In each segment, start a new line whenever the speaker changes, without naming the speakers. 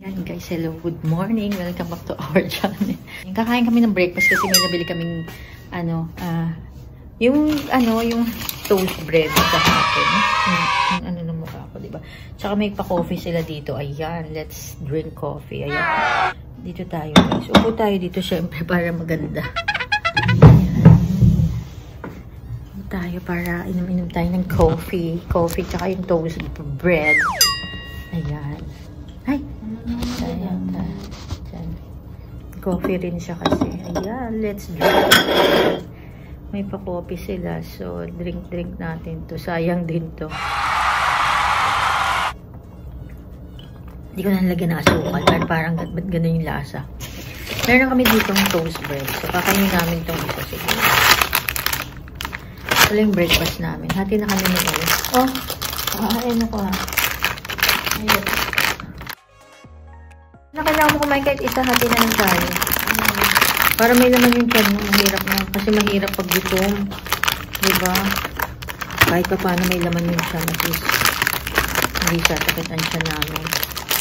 Ayan guys, hello, good morning. Welcome back to our channel. Kakain kami ng breakfast kasi may nabili kaming yung toast bread kahapon. Yung na mukha ko, diba? Tsaka may pa-coffee sila dito. Ayan, let's drink coffee. Ayan. Dito tayo guys. Upo tayo dito syempre para maganda. Upo tayo para inom-inom tayo ng coffee. Coffee tsaka yung toast bread. Ayan. Ay! Ayan. Ayan. Coffee rin siya kasi. Ayan, let's drink. May pa-coffee sila. So, drink natin to. Sayang din to. Hindi ko na nalagyan ng asukal. Pero parang ba't ganun yung lasa. Meron kami dito ng toast bread. So, kakainin namin itong ito siguro. Wala yung breakfast namin. Hati na kami ng oil. Oh! Kakain ako ha. Ayun. Kailangan mo kumain kahit isa, hati na lang tayo. Para may laman yung tiyan mo. Mahirap na. Kasi mahirap pag gutom. Diba? Kahit pa paano may laman yung tiyan. At least, hindi siya sakit ang tiyan namin.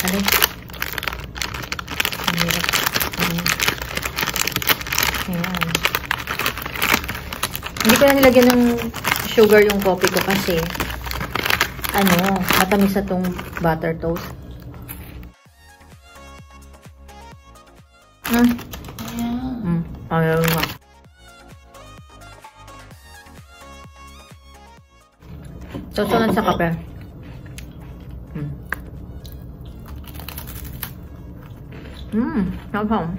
Alay. Mahirap. Ayan. Hindi ko na nilagyan ng sugar yung coffee ko kasi matamis na tong butter toast. Ayaw nga. Susunod sa kape. Napang.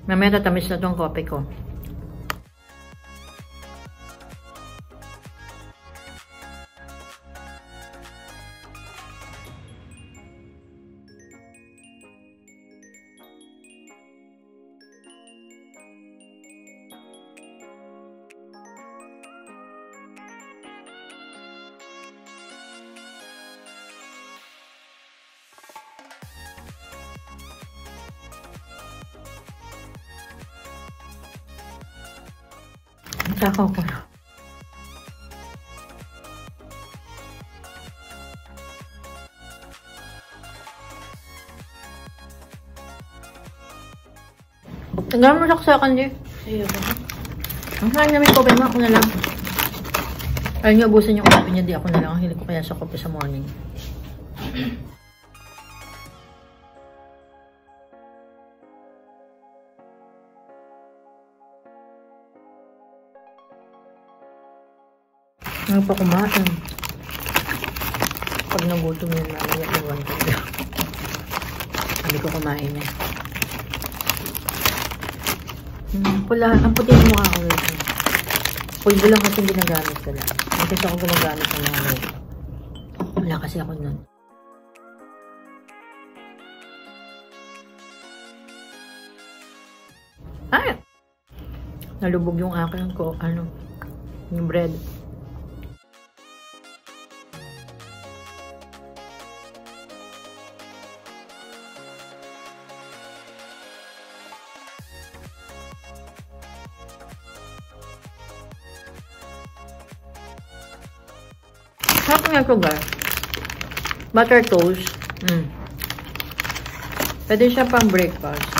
Mamaya tatamis na tong kopi ko. Takaw ko na. Tanggalan mo saksakan di. Ayaw ko. Ang saan namin kopi mo, ako na lang. Ayaw niyo abusan yung kopi niya, di ako na lang. Ang hilig ko kaya sa kopi sa morning. Ano pa kumain? Pag nagutom yun, mamaya iwan ko na. Hindi ko kumain eh. Pula, ang puti ng mukha ko rin. Pulbo lang kasi ginagamit ko lang. Kasi ako gumagamit ng mga rin. Wala kasi ako nun. Ay! Nalubog yung akin ko, yung bread. Sarap nga ito guys. Butter toast. Pwede siya pang breakfast.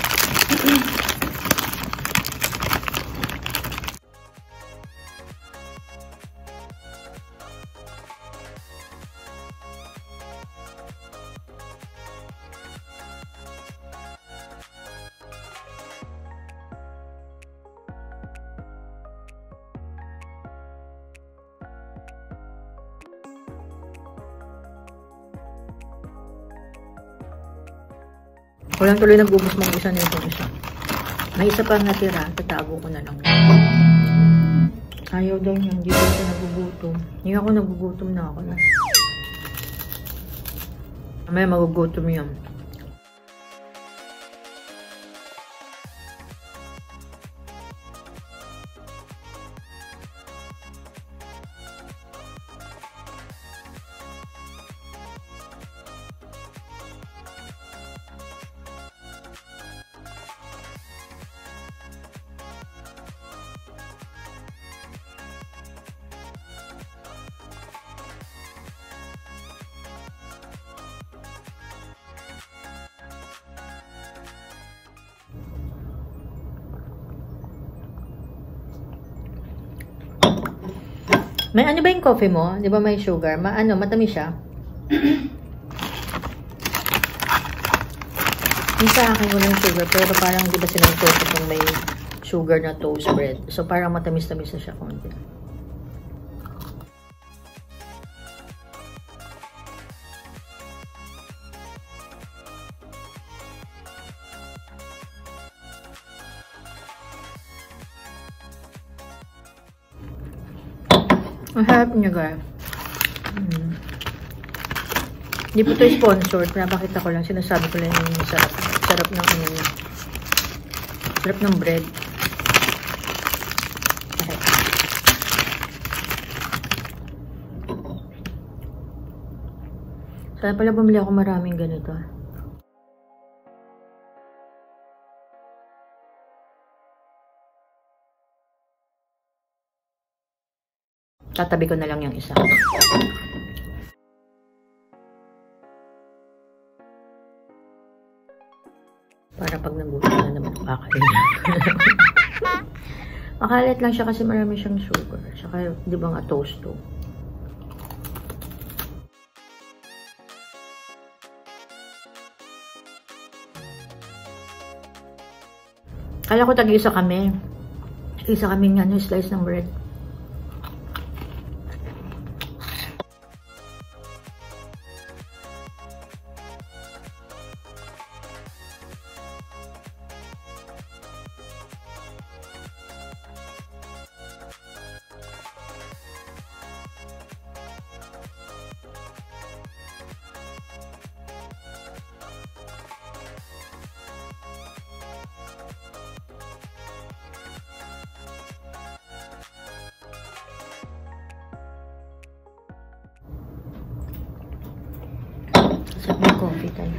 Walang tuloy nag-ubos mong isa na itong isa. May isa pang natira, tatago ko na lang. Ayaw daw niya, hindi ko siya nagugutom. Hindi ako nagugutom na ako na. May magugutom yan. May ano ba yung coffee mo? Di ba may sugar? Matamis siya? Yung sa akin walang sugar, pero parang di ba sinutoast itong may sugar na toast bread. So parang matamis-tamis na siya konti. Ang harap niya, guys. Hindi po ito sponsored. Pinapakita ko lang. Sinasabi ko lang yung sarap. Sarap ng ano niya. Sarap ng bread. Okay. Sana pala bumili ako maraming ganito. Tatabi ko na lang yung isa. Para pag nagutom na naman kakain. Makalat lang siya kasi marami siyang sugar. Saka, di ba nga toast to? Kala ko tag-isa kami. Isa kaming slice ng bread. Sabi ng coffee tayo.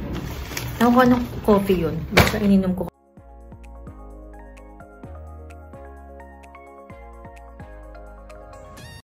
Ako anong coffee yun? Basta ininom ko.